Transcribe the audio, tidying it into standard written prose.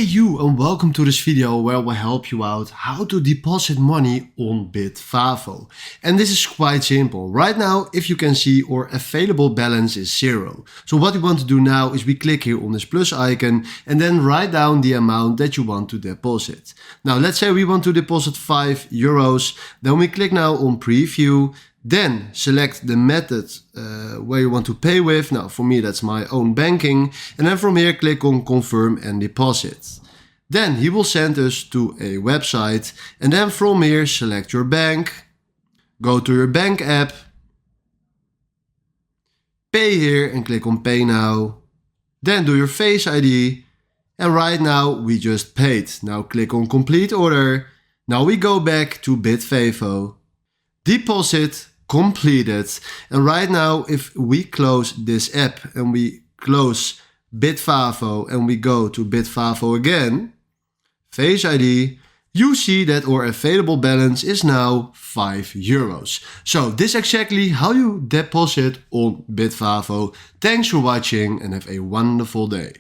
you and welcome to this video where we'll help you out how to deposit money on Bitvavo. And this is quite simple. Right now, if you can see, our available balance is 0. So what we want to do now is we click here on this plus icon and then write down the amount that you want to deposit. Now let's say we want to deposit €5. Then we click now on preview. Then select the method where you want to pay with. Now for me that's my own banking. And then from here click on confirm and deposit. Then he will send us to a website. And then from here select your bank. Go to your bank app. Pay here and click on pay now. Then do your Face ID. And right now we just paid. Now click on complete order. Now we go back to Bitvavo. Deposit completed. And right now if we close this app and we close Bitvavo and we go to Bitvavo again, Face ID, you see that our available balance is now €5. So this is exactly how you deposit on Bitvavo. Thanks for watching and have a wonderful day.